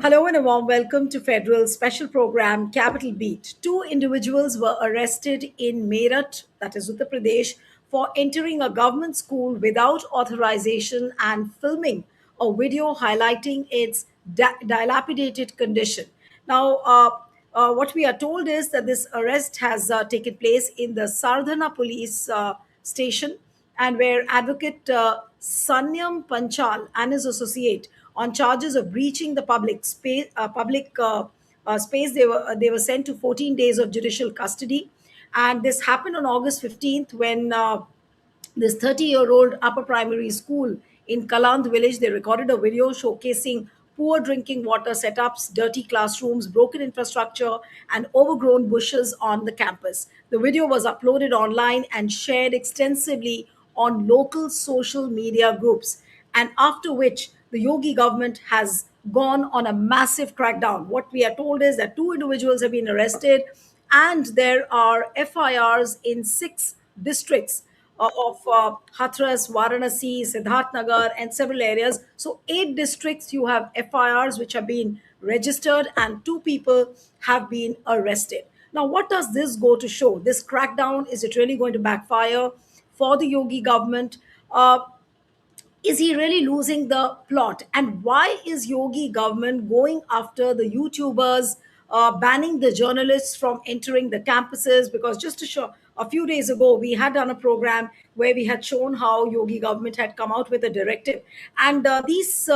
Hello and a warm welcome to Federal Special Program Capital Beat. Two individuals were arrested in Meerut, that is Uttar Pradesh, for entering a government school without authorization and filming a video highlighting its dilapidated condition. Now, what we are told is that this arrest has taken place in the Sardhana police station, and where advocate Sanyam Panchal and his associate on charges of breaching the public space. They were sent to 14 days of judicial custody, and this happened on August 15th when this 30-year-old upper primary school in Kaland village, they recorded a video showcasing poor drinking water setups, dirty classrooms, broken infrastructure, and overgrown bushes on the campus. The video was uploaded online and shared extensively on local social media groups, and after which the Yogi government has gone on a massive crackdown. What we are told is that two individuals have been arrested, and there are FIRs in six districts of Hathras, Varanasi, Siddharth Nagar, and several areas. So, eight districts you have FIRs which have been registered, and two people have been arrested. Now, what does this go to show? This crackdown, is it really going to backfire for the Yogi government? Is he really losing the plot? And why is Yogi government going after the YouTubers, banning the journalists from entering the campuses? Because just to show, a few days ago we had done a program where we had shown how Yogi government had come out with a directive, and these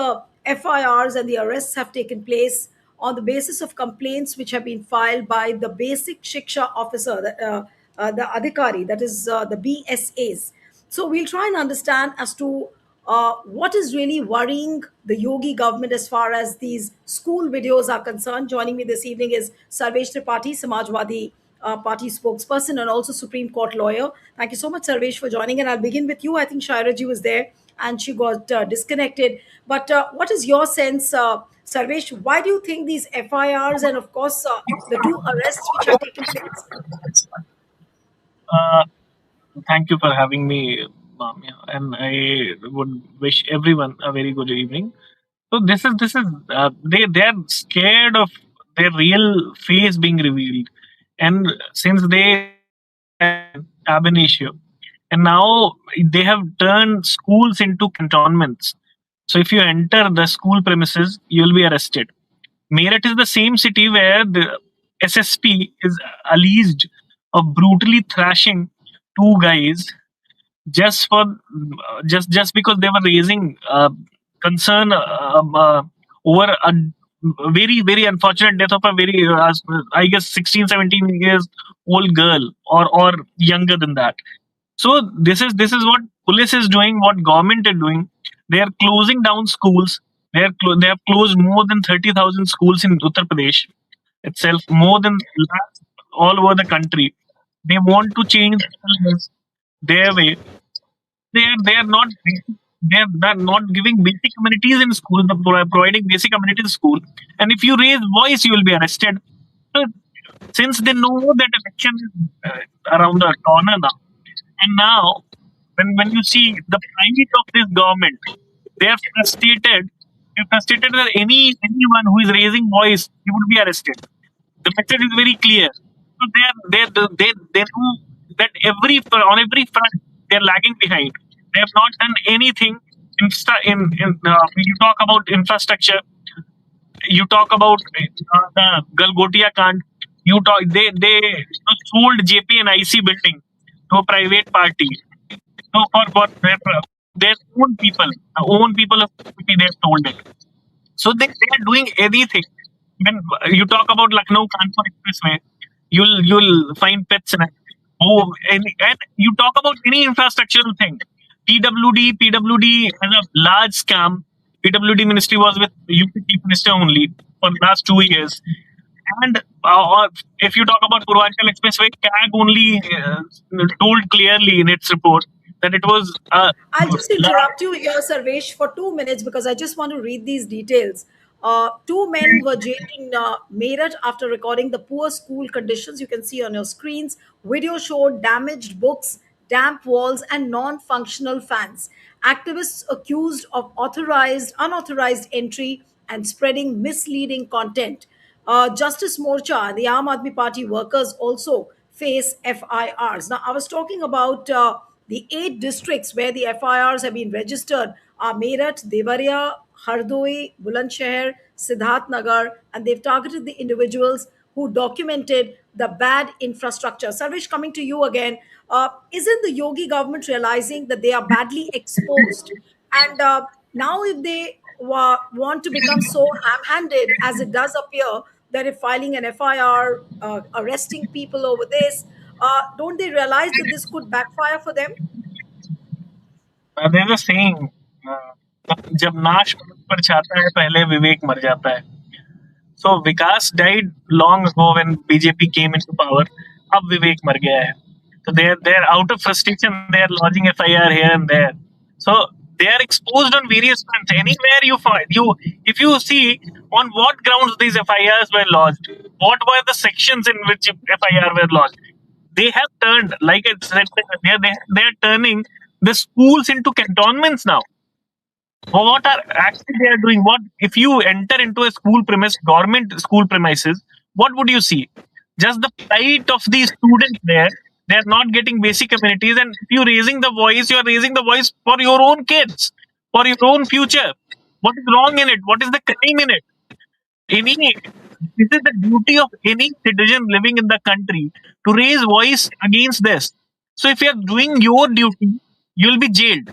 FIRs and the arrests have taken place on the basis of complaints which have been filed by the basic shiksha officer, the adhikari, that is the BSAs. So we'll try and understand as to what is really worrying the Yogi government as far as these school videos are concerned. Joining me this evening is Sarvesh Tripathi, Samajwadi Party spokesperson and also Supreme Court lawyer. Thank you so much, Sarvesh, for joining. And I'll begin with you. I think Shaira ji was there and she got disconnected. But what is your sense, Sarvesh? Why do you think these FIRs and, of course, the two arrests which have taken place? Uh, Thank you for having me, yeah, and I would wish everyone a very good evening. So this is they're scared of their real face being revealed, and since they ab initio, and now they have turned schools into cantonments. So if you enter the school premises, you'll be arrested. Meerut is the same city where the SSP is alleged of brutally thrashing two guys just because they were raising concern over a very unfortunate death of a very I guess 16 17 years old girl or younger than that. So this is what police is doing, what government is doing. They are closing down schools. They have closed more than 30,000 schools in Uttar Pradesh itself, more than all over the country. They want to change their way. They are not they're not giving basic amenities in school. They're providing basic amenities in school, and if you raise voice, you will be arrested. So, since they know that election is around the corner now, and now when you see the plight of this government, they are frustrated. They're frustrated that anyone who is raising voice, he would be arrested. The message is very clear. So they know that on every front they're lagging behind. They have not done anything. When you talk about infrastructure, you talk about the Galgotia Kand. You talk they sold JP and IC building to a private party. So for their own people of city, they have sold it. So they are doing anything. When you talk about Lucknow Kanpur Expressway, you'll find pets in it. Oh, and you talk about any infrastructural thing. PWD has a large scam. PWD ministry was with UP Chief Minister only for the last 2 years. And if you talk about Purvanchal Expressway, CAG only told clearly in its report that it was I'll just interrupt you here, Sarvesh, for 2 minutes because I just want to read these details. Two men were jailed in Meerut after recording the poor school conditions you can see on your screens. Video showed damaged books, damp walls, and non functional fans. Activists accused of unauthorized entry and spreading misleading content. Justice Morcha and the Aam Aadmi Party workers also face FIRs. Now, I was talking about the 8 districts where the FIRs have been registered are Meerut, Devariya, Hardoi, Bulandshahr, Siddharth Nagar, and they've targeted the individuals who documented the bad infrastructure. Sarvesh, coming to you again, isn't the Yogi government realizing that they are badly exposed? And now, if they want to become so ham handed, as it does appear, that if filing an FIR, arresting people over this, don't they realize that this could backfire for them? There's a saying, जब नाश पर छाता है पहले विवेक मर जाता है. So Vikas died long ago when BJP came into power. अब विवेक मर गया है. So they're out of frustration. They're lodging FIR here and there. So they are exposed on various fronts. Anywhere you find if you see on what grounds these FIRs were lodged, what were the sections in which FIR were lodged. They have turned, like I said earlier, they are turning the schools into cantonments now. What are actually they are doing? What if you enter into a school premise, government school premises? What would you see? Just the plight of these students there. They are not getting basic amenities, and if you're raising the voice, you are raising the voice for your own kids, for your own future. What is wrong in it? What is the crime in it? Any this is the duty of any citizen living in the country to raise voice against this. So if you are doing your duty, you will be jailed.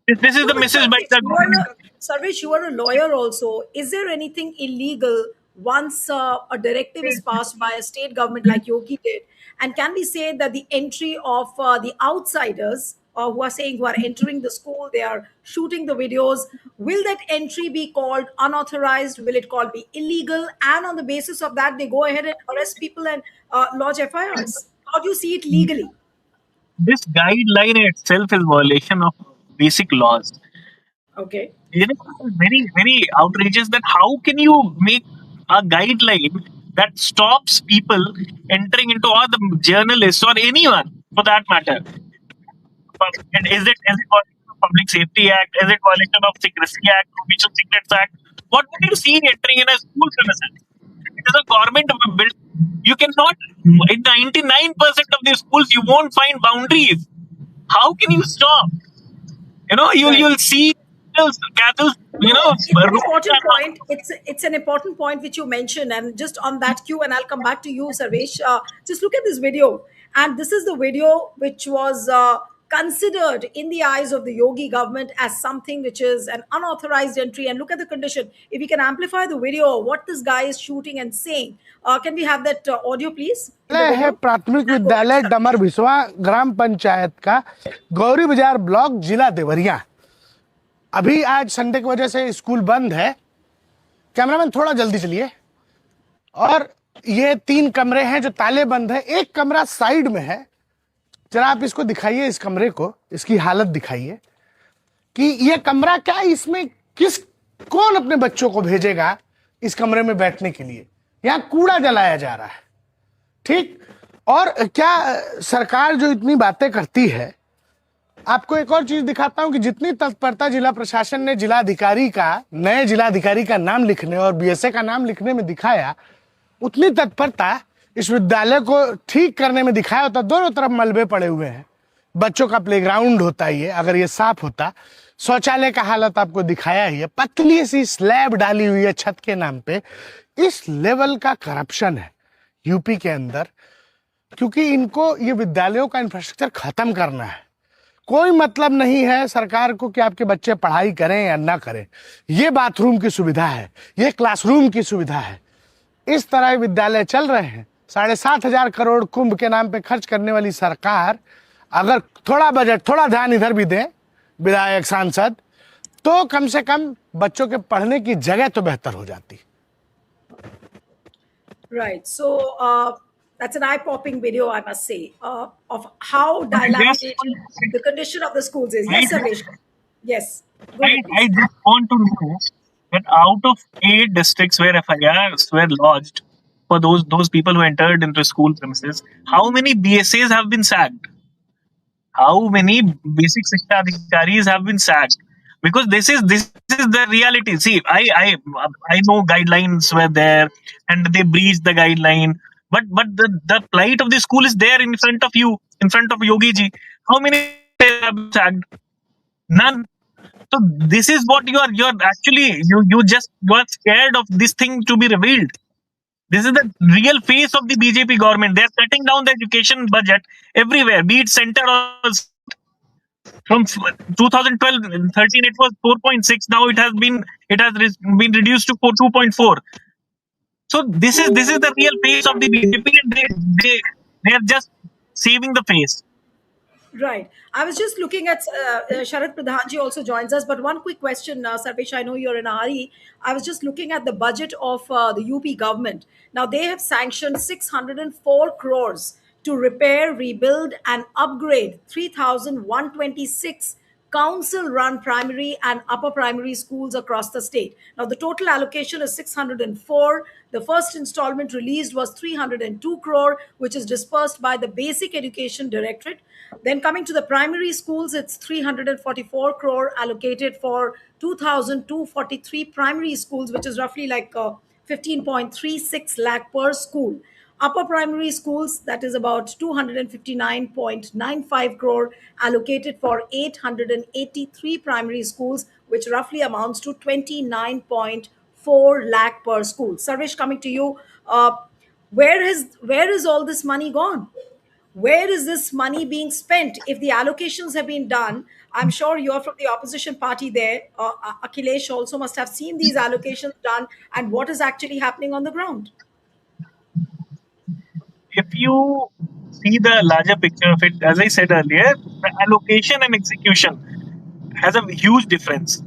This is No, the but message by the government. Sarvesh, you are a lawyer also. Is there anything illegal once a directive is passed by a state government like Yogi did? And can we say that the entry of the outsiders who are saying who are entering the school, they are shooting the videos, will that entry be called unauthorized? Will it called be illegal? And on the basis of that, they go ahead and arrest people and lodge FIRs. How do you see it legally? This guideline itself is violation of basic laws. Okay. It's very outrageous that how can you make a guideline that stops people entering into, or the journalists or anyone for that matter. And is it violation of Public Safety Act? Is it violation of Secrecy Act, Provincial Secrets Act? What would you see entering in a school premises? It is a government building. You cannot, in 99% of these schools, you won't find boundaries. How can you stop? Right. You'll see cattle, No, it's an roads important are point. It's an important point which you mentioned, and just on that cue, and I'll come back to you, Sarvesh. Just look at this video, and this is the video which was considered in the eyes of the Yogi government as something which is an unauthorized entry. And look at the condition. If we can amplify the video, what this guy is shooting and saying, can we have that audio, please, in the विद्यालय है video? प्राथमिक And go ahead, विद्यालय sir. डमर Biswa ग्राम पंचायत का गौरी बाजार block जिला देवरिया। अभी आज Sunday की वजह से स्कूल बंद है। कैमरामैन थोड़ा जल्दी चलिए। और ये 3 कमरे हैं जो ताले बंद है। एक कमरा साइड में है। जरा आप इसको दिखाइए, इस कमरे को, इसकी हालत दिखाइए कि ये कमरा क्या, इसमें कौन अपने बच्चों को भेजेगा इस कमरे में बैठने के लिए। यहाँ कूड़ा जलाया जा रहा है, ठीक। और क्या सरकार जो इतनी बातें करती है, आपको एक और चीज दिखाता हूं कि जितनी तत्परता जिला प्रशासन ने जिलाधिकारी का, नए जिलाधिकारी का नाम लिखने और बीएसए का नाम लिखने में दिखाया, उतनी तत्परता इस विद्यालय को ठीक करने में दिखाया होता। दोनों तरफ मलबे पड़े हुए हैं, बच्चों का प्लेग्राउंड होता है ये, अगर ये साफ होता। शौचालय का हालत आपको दिखाया ही है, पतली सी स्लैब डाली हुई है छत के नाम पे। इस लेवल का करप्शन है यूपी के अंदर, क्योंकि इनको ये विद्यालयों का इंफ्रास्ट्रक्चर खत्म करना है। कोई मतलब नहीं है सरकार को कि आपके बच्चे पढ़ाई करें या ना करें। ये बाथरूम की सुविधा है, ये क्लासरूम की सुविधा है। इस तरह विद्यालय चल रहे हैं। 7,500 करोड़ कुंभ के नाम पे खर्च करने वाली सरकार अगर थोड़ा बजट, थोड़ा ध्यान इधर भी दें विधायक सांसद, तो कम से कम बच्चों के पढ़ने की जगह तो बेहतर हो जाती। Right. So that's an eye-popping video, I must say, of how I just, dilapidated the condition of the schools is. I, Yes, Sarvesh. Yes. Go I, ahead, I please. just want to know that out of 8 districts where FIRs were lodged for those people who entered into school premises, how many BSAs have been sacked? How many basic Shiksha Adhikaris have been sacked? because this is the reality. See, I know guidelines were there and they breached the guideline, but the plight of the school is there in front of you, in front of Yogi ji. How many have been sacked? None. So this is what you're actually, you are scared of this thing to be revealed. This is the real face of the BJP government. They are cutting down the education budget everywhere, be it center or from 2012 13 it was 4.6. Now it has been reduced to 2.4. So this is the real face of the BJP, and they are just saving the face. Right. I was just looking at Sharat Pradhanji also joins us, but one quick question, Sarvesh. I know you're in a hurry. I was just looking at the budget of the UP government. Now they have sanctioned 604 crores to repair, rebuild, and upgrade 3,126 council run primary and upper primary schools across the state. Now, the total allocation is 604. The first installment released was 302 crore, which is dispersed by the Basic Education Directorate. Then, coming to the primary schools, it's 344 crore allocated for 2,243 primary schools, which is roughly like 15.36 lakh per school. Upper primary schools, that is about 259.95 crore allocated for 883 primary schools, which roughly amounts to 29.4 lakh per school. Sarvesh, coming to you, where is all this money gone? Where is this money being spent? If the allocations have been done, I'm sure you're from the opposition party there. Akhilesh also must have seen these allocations done and what is actually happening on the ground. If you see the larger picture of it, as I said earlier, the allocation and execution has a huge difference.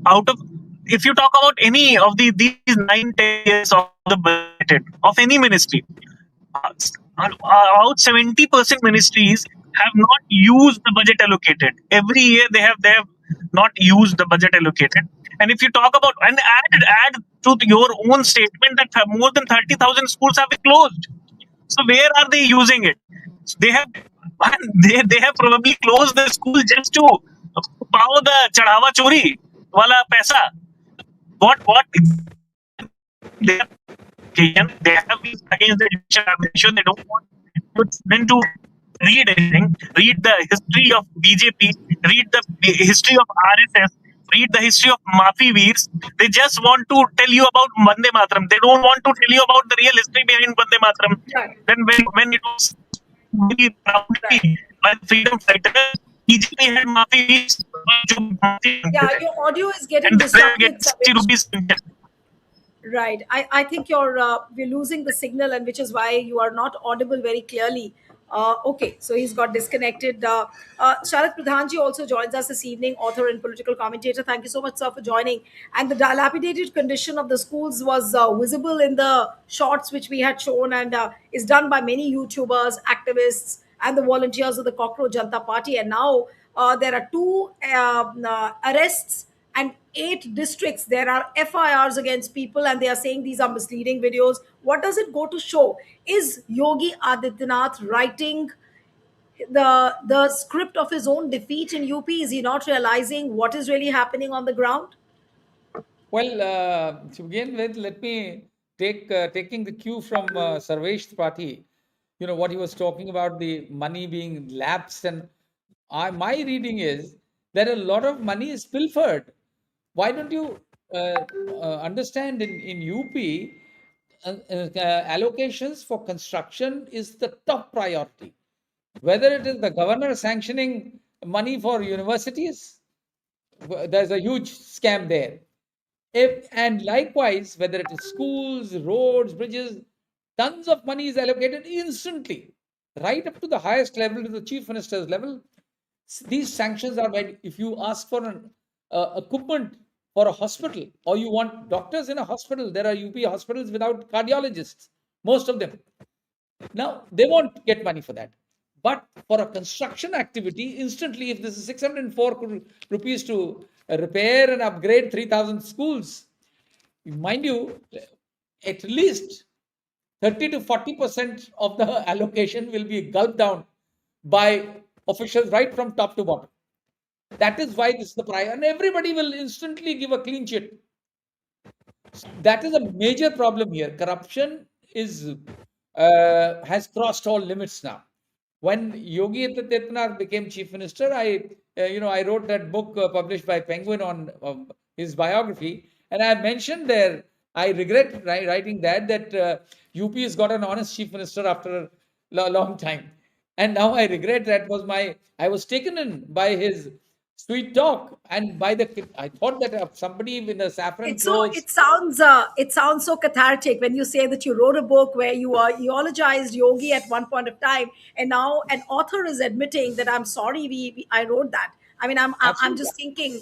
Out of, if you talk about any of these 9 10 years of the budget of any ministry, about 70% ministries have not used the budget allocated. Every year they have not used the budget allocated. And if you talk about, and add to your own statement that more than 30,000 schools have been closed. So where are they using it? So they have they have probably closed the school just to power the chadhawa chori wala paisa. What they are, they have been against the education administration. They don't want children to read anything, read the history of BJP, read the history of RSS, read the history of Mafi Veers. They just want to tell you about Vande Mataram. They don't want to tell you about the real history behind Vande Mataram. Right, Then when it was very right. proudly by the freedom fighters, BJP had Mafi Veers, Yeah, your audio is getting and they disrupted, get 60 Sabesh. rupees. Right. I think we're losing the signal, and which is why you are not audible very clearly. Okay, so he's got disconnected. Sharat Pradhanji also joins us this evening, author and political commentator. Thank you so much, sir, for joining. And the dilapidated condition of the schools was visible in the shots which we had shown, and is done by many YouTubers, activists, and the volunteers of the Cockroach Janta Party. And now there are two arrests and 8 districts. There are FIRs against people, and they are saying these are misleading videos. What does it go to show? Is Yogi Adityanath writing the script of his own defeat in UP? Is he not realizing what is really happening on the ground? Well, to begin with, let me taking the cue from Sarvesh's party. You know what he was talking about, the money being lapsed, and my reading is that a lot of money is pilfered. Why don't you understand in UP allocations for construction is the top priority. Whether it is the governor sanctioning money for universities, there's a huge scam there. And likewise, whether it is schools, roads, bridges, tons of money is allocated instantly, right up to the highest level, to the chief minister's level. These sanctions are made. If you ask for an equipment for a hospital, or you want doctors in a hospital, there are UP hospitals without cardiologists, most of them. Now, they won't get money for that. But for a construction activity, instantly, if this is 604 rupees to repair and upgrade 3,000 schools, mind you, at least 30 to 40% of the allocation will be gulped down by officials right from top to bottom. That is why this is the prior, and everybody will instantly give a clean sheet. That is a major problem here. Corruption is has crossed all limits now. When Yogi Adityanath became chief minister, I wrote that book published by Penguin on his biography, and I mentioned there. I regret writing that UP has got an honest chief minister after a long time, and now I regret that was my. I was taken in by his sweet talk and by the. I thought that somebody in a saffron It's so clothes. it sounds so cathartic when you say that you wrote a book where you eulogized Yogi at one point of time, and now an author is admitting that I'm sorry I wrote that. I mean, I'm Absolutely. just thinking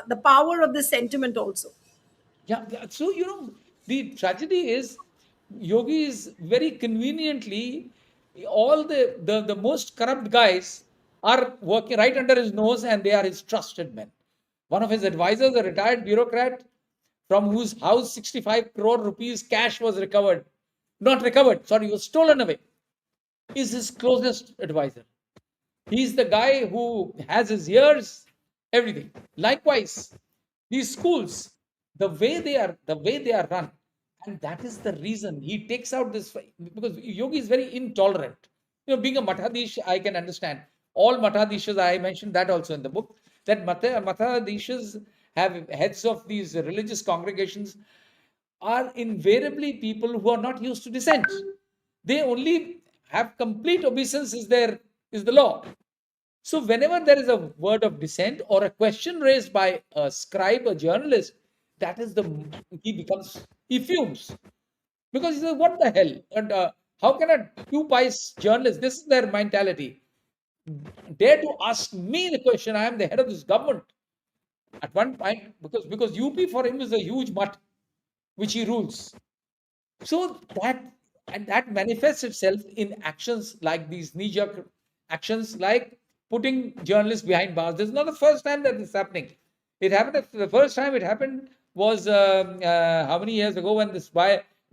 the power of this sentiment also. Yeah, yeah. So, the tragedy is Yogi is very conveniently all the most corrupt guys are working right under his nose and they are his trusted men. One of his advisors, a retired bureaucrat from whose house 65 crore rupees cash was recovered, not recovered, sorry, was stolen away, is his closest advisor. He's the guy who has his ears, everything. Likewise, these schools, the way they are run, and that is the reason he takes out this because Yogi is very intolerant. Being a Mathadish, I can understand. All Mathadishas, I mentioned that also in the book, that Mathadishas have heads of these religious congregations are invariably people who are not used to dissent. They only have complete obeisance is the law. So whenever there is a word of dissent or a question raised by a scribe, a journalist, that is he fumes because he says, "What the hell?" And how can a two-piece journalist? This is their mentality. Dare to ask me the question? I am the head of this government. At one point, because UP for him is a huge mutt which he rules. So that manifests itself in actions like these knee-jerk actions, like putting journalists behind bars. This is not the first time that this is happening. It happened. The first time it happened was how many years ago when this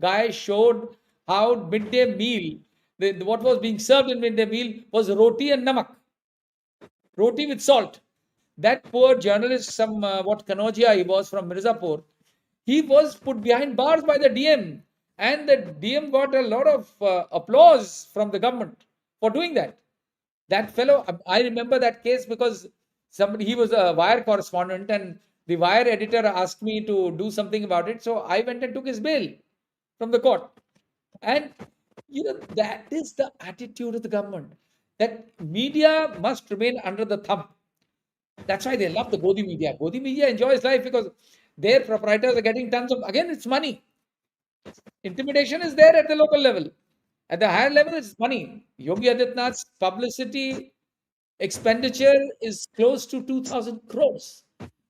guy showed how midday meal, what was being served in midday meal was roti and namak, roti with salt. That poor journalist, some what Kanojia he was from Mirzapur, he was put behind bars by the DM, and the DM got a lot of applause from the government for doing that. That fellow, I remember that case because he was a wire correspondent, and the wire editor asked me to do something about it, so I went and took his bail from the court. And that is the attitude of the government, that media must remain under the thumb. That's why they love the Godi media. Godi media enjoys life because their proprietors are getting tons of, again, it's money. Intimidation is there at the local level. At the higher level, it's money. Yogi Adityanath's publicity expenditure is close to 2,000 crores.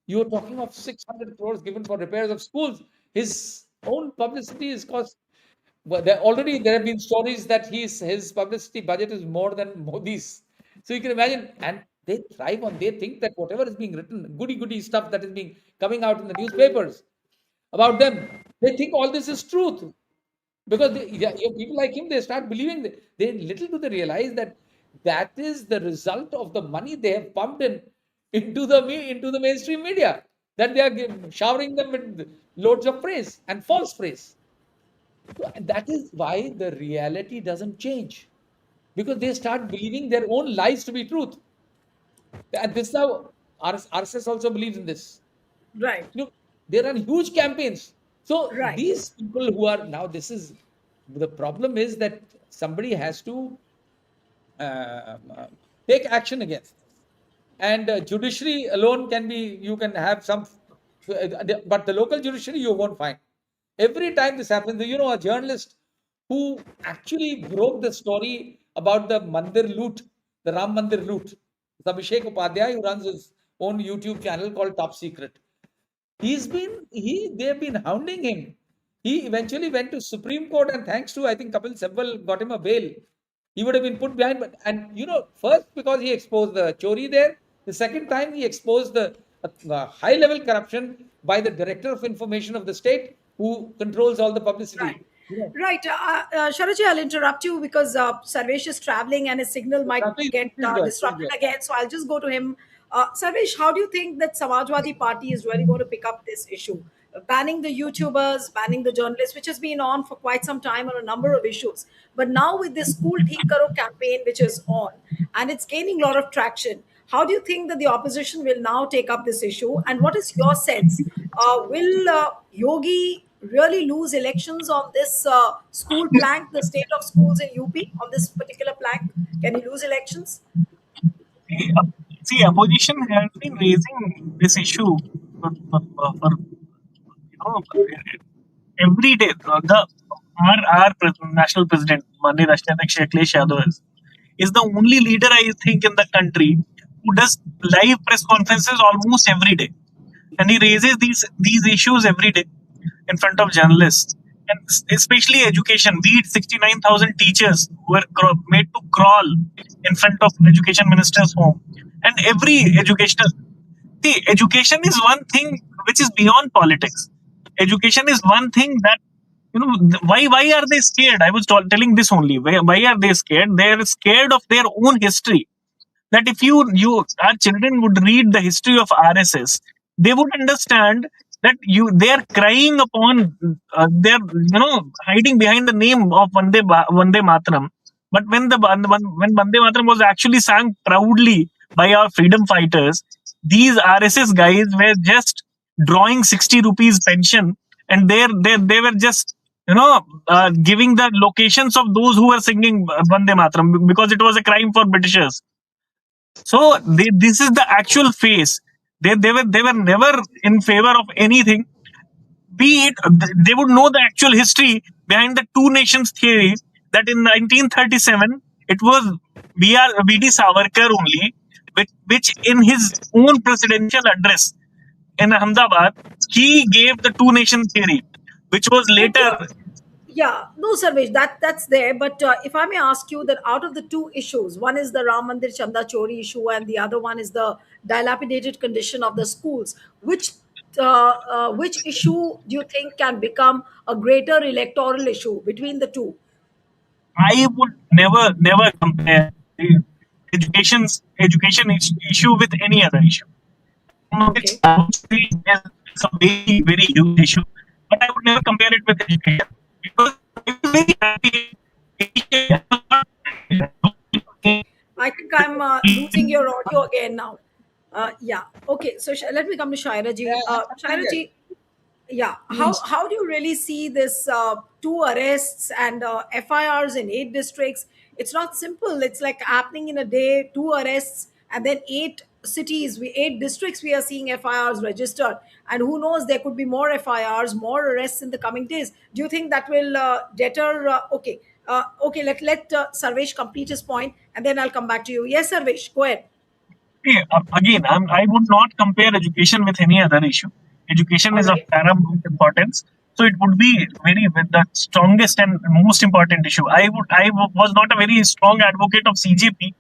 You're talking of 600 crores given for repairs of schools. His own publicity is cost. Well, there have been stories that his publicity budget is more than Modi's. So you can imagine, and they thrive on. They think that whatever is being written, goody stuff that is being coming out in the newspapers about them, they think all this is truth because people like him, they start believing they little do they realize that that is the result of the money they have pumped into the mainstream media, that they are showering them with loads of praise and false praise. So, and that is why the reality doesn't change, because they start believing their own lies to be truth. And this is how RSS also believes in this. Right, They run huge campaigns. So right. these people who are now, this is the problem, is that somebody has to uh, take action against this. And judiciary alone can be, you can have some, but the local judiciary you won't find. Every time this happens, a journalist who actually broke the story about the Mandir loot, the Ram Mandir loot, Abhishek Upadhyay, who runs his own YouTube channel called Top Secret. They've been hounding him. He eventually went to Supreme Court, and thanks to, I think, Kapil Sibal got him a bail. He would have been put behind, and first because he exposed the chori there. The second time he exposed the high level corruption by the director of information of the state, who controls all the Right. publicity. Right. Sharaji, I'll interrupt you because Sarvesh is traveling and his signal might Please, get please go ahead. Please go disrupted ahead. again. So I'll just go to him Sarvesh, how do you think that Samajwadi Party is really going to pick up this issue? Banning the YouTubers, banning the journalists, which has been on for quite some time on a number of issues. But now with this School Theek Karo campaign, which is on, and it's gaining a lot of traction, how do you think that the opposition will now take up this issue? And what is your sense? Will Yogi really lose elections on this school plank, the state of schools in UP, on this particular plank? Can he lose elections? See, opposition has been raising this issue for every day. Our national president, Mani Rashtraध्यaksh Akhilesh Yadav, is the only leader I think in the country who does live press conferences almost every day, and he raises these issues every day in front of journalists, and especially education. We had 69,000 teachers who were made to crawl in front of education minister's home, and every educational. See, education is one thing which is beyond politics. Education is one thing that why are they scared? I was telling this only. Why are they scared? They are scared of their own history. That if you our children would read the history of RSS, they would understand that they are crying upon they're hiding behind the name of Vande Mataram. But when when Vande Mataram was actually sung proudly by our freedom fighters, these RSS guys were just drawing 60 rupees pension, and they were just giving the locations of those who were singing Vande Mataram because it was a crime for Britishers. So this is the actual face. They were never in favor of anything. Be it they would know the actual history behind the two nations theory. That in 1937 it was V.D. Savarkar only, which in his own presidential address in Ahmedabad he gave the two nation theory, which was But later. yeah, no, Sarvesh, that's there. But if I may ask you that out of the two issues, one is the Ram Mandir Chanda Chori issue, and the other one is the dilapidated condition of the schools. Which issue do you think can become a greater electoral issue between the two? I would never compare the education issue with any other issue. Which Okay. I would say is a very huge issue, but I would never compare it with education because I was very happy. I think I'm losing your audio again now. Yeah. Okay. So let me come to Shaira Yeah, ji. I'm doing Shaira it. ji, yeah, Yes. how do you really see this two arrests and FIRs in 8 districts? It's not simple. It's like happening in a day, two arrests, and then 8 cities, 8 districts, we are seeing FIRs registered, and who knows, there could be more FIRs, more arrests in the coming days. Do you think that will deter? Okay, let Sarvesh complete his point, and then I'll come back to you. Yes, Sarvesh, go ahead. Okay, again, I would not compare education with any other issue. Education All is of right. paramount importance, so it would be very with the strongest and most important issue. Was not a very strong advocate of CJP,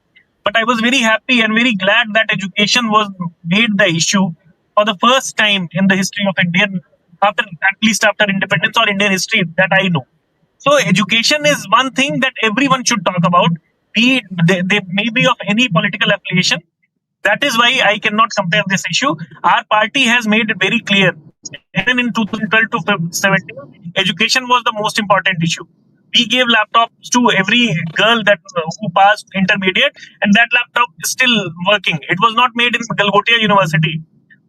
but I was very happy and very glad that education was made the issue for the first time in the history of Indian, after at least after independence or Indian history that I know. So education is one thing that everyone should talk about. Be it they may be of any political affiliation. That is why I cannot compare this issue. Our party has made it very clear. Even in 2012 to 17, education was the most important issue. We gave laptops to every girl that who passed intermediate, and that laptop is still working. It was not made in Galgotia University,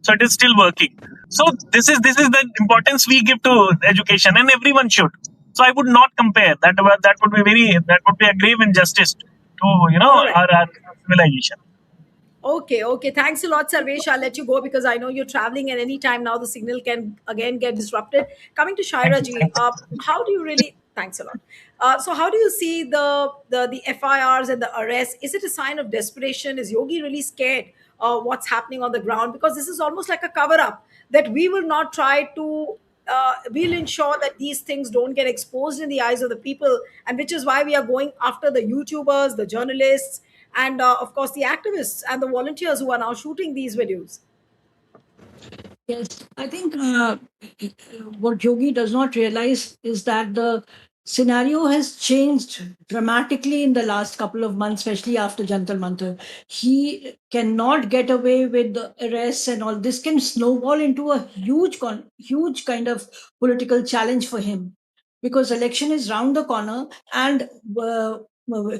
so it is still working. So this is the importance we give to education, and everyone should. So I would not compare that. That would be a grave injustice to All right. our civilization. Okay, okay. Thanks a lot, Sarvesh. I'll let you go because I know you're traveling, and any time now the signal can again get disrupted. Coming to Thank Shaira you. ji, Thank you. how do you really? Thanks a lot. So, how do you see the FIRs and the arrests? Is it a sign of desperation? Is Yogi really scared what's happening on the ground? Because this is almost like a cover up that we will not try to. We'll ensure that these things don't get exposed in the eyes of the people, and which is why we are going after the YouTubers, the journalists, and of course the activists and the volunteers who are now shooting these videos. Yes, I think what Yogi does not realize is that the scenario has changed dramatically in the last couple of months, especially after Jantar Mantar. He cannot get away with the arrests and all. This can snowball into a huge kind of political challenge for him, because election is round the corner, and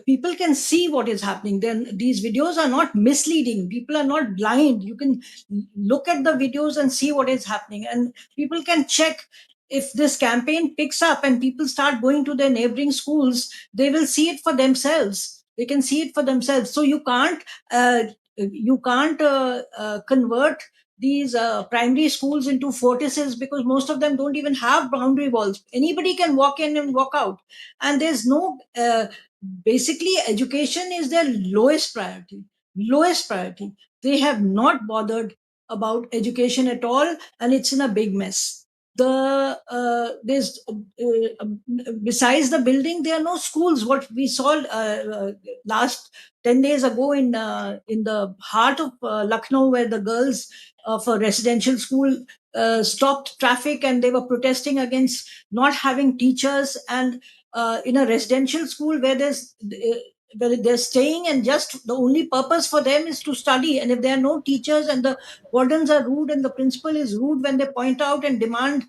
people can see what is happening. Then these videos are not misleading. People are not blind. You can look at the videos and see what is happening, and people can check. If this campaign picks up and people start going to their neighboring schools, they will see it for themselves. They can see it for themselves. So you can't convert these primary schools into fortresses, because most of them don't even have boundary walls. Anybody can walk in and walk out, and there's no basically education is their lowest priority. They have not bothered about education at all, and it's in a big mess. There's besides the building, there are no schools. What we saw last 10 days ago in the heart of Lucknow, where the girls of a residential school stopped traffic, and they were protesting against not having teachers. And in a residential school where they're staying, and just the only purpose for them is to study, and if there are no teachers, and the wardens are rude, and the principal is rude when they point out and demand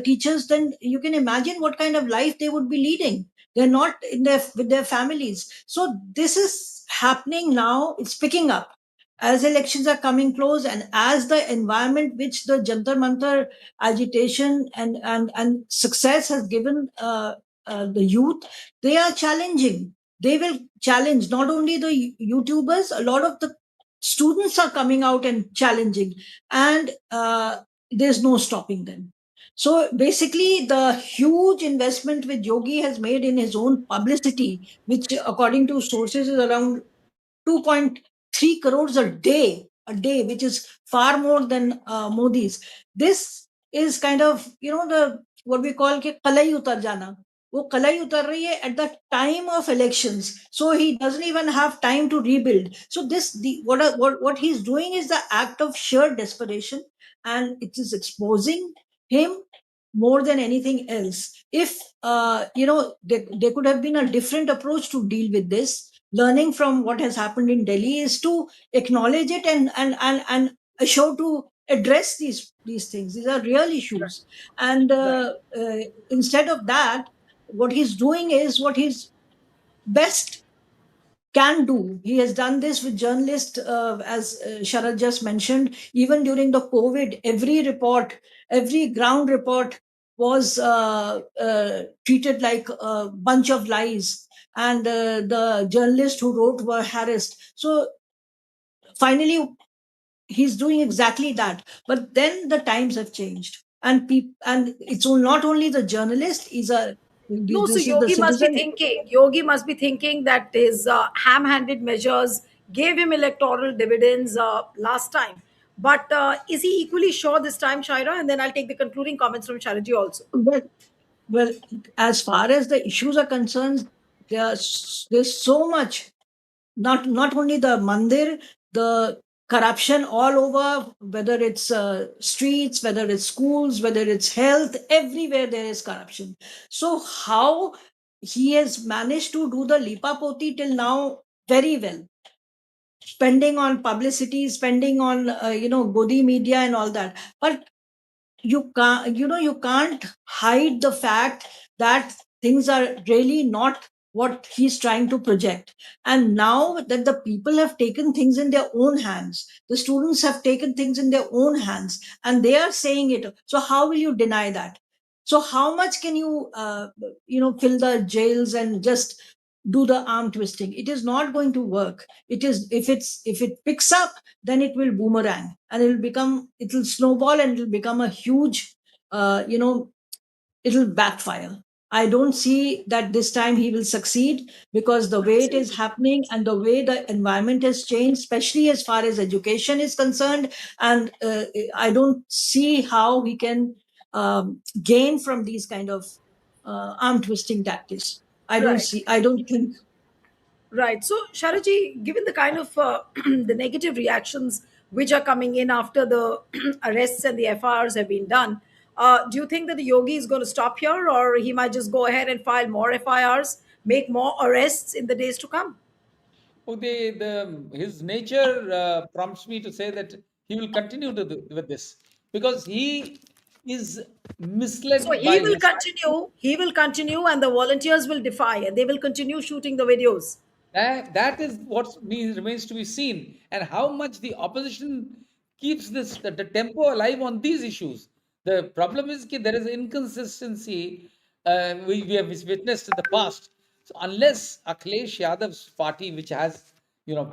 teachers, then you can imagine what kind of life they would be leading. They're not in their with their families. So this is happening now. It's picking up as elections are coming close, and as the environment which the Jantar Mantar agitation and success has given the youth, they are challenging. They will challenge not only the YouTubers. A lot of the students are coming out and challenging, and there's no stopping them. So basically, the huge investment which Yogi has made in his own publicity, which according to sources is around 2.3 crores a day, which is far more than Modi's. This is kind of, the what we call ke kalai utar jana. वो कलाई उतर रही है at the time of elections, so he doesn't even have time to rebuild. So what he's doing is the act of sheer desperation, and it is exposing him more than anything else. If there could have been a different approach to deal with this. Learning from what has happened in Delhi is to acknowledge it, and assure to address these things. These are real issues, and instead of that, what he's doing is what he's best can do. He has done this with journalists, as Sharat just mentioned. Even during the COVID, every ground report was treated like a bunch of lies, and the journalists who wrote were harassed. So finally, he's doing exactly that. But then the times have changed, and it's not only the journalist. No, so This is the citizen. Yogi must be thinking that his ham-handed measures gave him electoral dividends last time. But is he equally sure this time, Shaira? And then I'll take the concluding comments from Sharaji also. Well, well, as far as the issues are concerned, there's so much. Not only the mandir, the corruption all over, whether it's streets, whether it's schools, whether it's health, everywhere there is corruption. So how he has managed to do the lipa poti till now very well, spending on publicity, spending on godi media and all that. But you can't hide the fact that things are really not what he's trying to project. And now that the people have taken things in their own hands, the students have taken things in their own hands, and they are saying it, so how will you deny that? So how much can you fill the jails and just do the arm twisting? It is not going to work. It is, if it picks up, then it will boomerang, and it'll snowball, and it'll become a huge, it'll backfire. I don't see that this time he will succeed, because the way it is happening and the way the environment has changed, especially as far as education is concerned, and I don't see how he can gain from these kind of arm twisting tactics. Right. I don't think. Right. So, Sharaji, given the kind of the negative reactions which are coming in after the arrests and the FIRs have been done, Do you think that the Yogi is going to stop here, or he might just go ahead and file more FIRs, make more arrests in the days to come? Oh, his nature prompts me to say that he will continue with this because he is So misled he by will this. continue. He will continue, and the volunteers will defy, and they will continue shooting the videos. That is what remains to be seen, and how much the opposition keeps the tempo alive on these issues. The problem is that there is inconsistency we have witnessed in the past. So unless Akhilesh Yadav's party, which has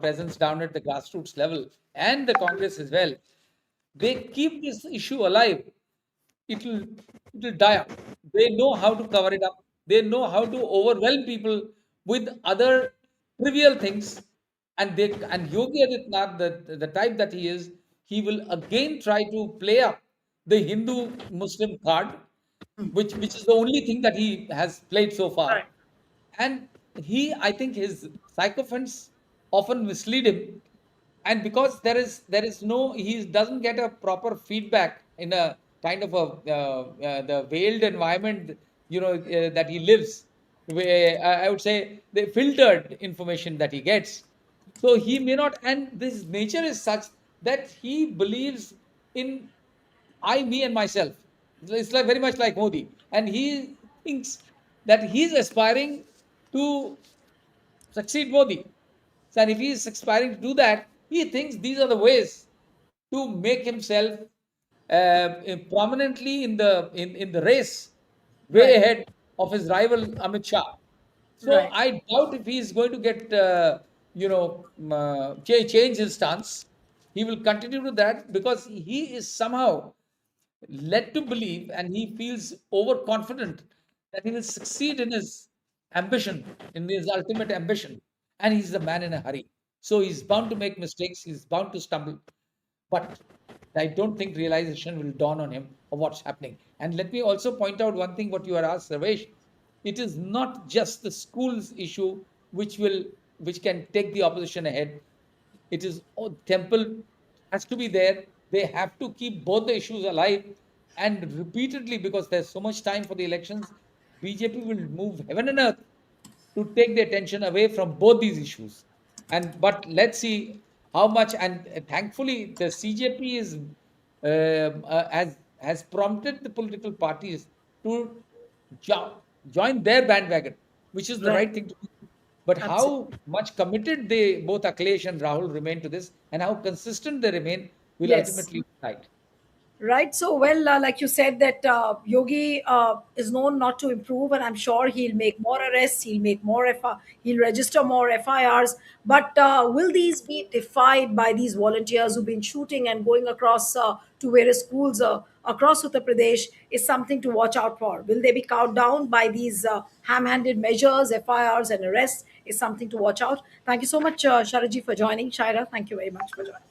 presence down at the grassroots level, and the Congress as well, they keep this issue alive, it'll it'll die out. They know how to cover it up. They know how to overwhelm people with other trivial things. And Yogi Adityanath, the type that he is, he will again try to play up the Hindu Muslim card, which is the only thing that he has played so far. Right. And I think his sycophants often mislead him, and because there is no, he doesn't get a proper feedback in a kind of a the veiled environment, that he lives, where I would say the filtered information that he gets. So he may not, and this nature is such that he believes in I, me, and myself. It's like very much like Modi, and he thinks that he's aspiring to succeed Modi. So, and if he is aspiring to do that, he thinks these are the ways to make himself prominently in the race, way Right. ahead of his rival Amit Shah. So Right. I doubt if he is going to get change his stance. He will continue to that because he is somehow led to believe, and he feels overconfident that he will succeed in his ambition, in his ultimate ambition. And he's a man in a hurry. So he's bound to make mistakes, he's bound to stumble. But I don't think realization will dawn on him of what's happening. And let me also point out one thing what you are asked, Ravesh. It is not just the schools issue which can take the opposition ahead. It is, oh, temple has to be there. They have to keep both the issues alive, and repeatedly, because there's so much time for the elections, BJP will move heaven and earth to take the attention away from both these issues. And but let's see how much. And thankfully, the CJP has prompted the political parties to join their bandwagon, which is the Right. right thing to do. But Absolutely. how much committed they, both Akhilesh and Rahul, remain to this, and how consistent they remain, will Yes. ultimately decide. Right. So, well, like you said, that Yogi is known not to improve, and I'm sure he'll make more arrests, he'll make more he'll register more FIRs. But will these be defied by these volunteers who've been shooting and going across to various schools across Uttar Pradesh? Is something to watch out for. Will they be cowed down by these ham-handed measures, FIRs, and arrests? Is something to watch out. Thank you so much, Sharaji, for joining. Shaira, thank you very much for joining.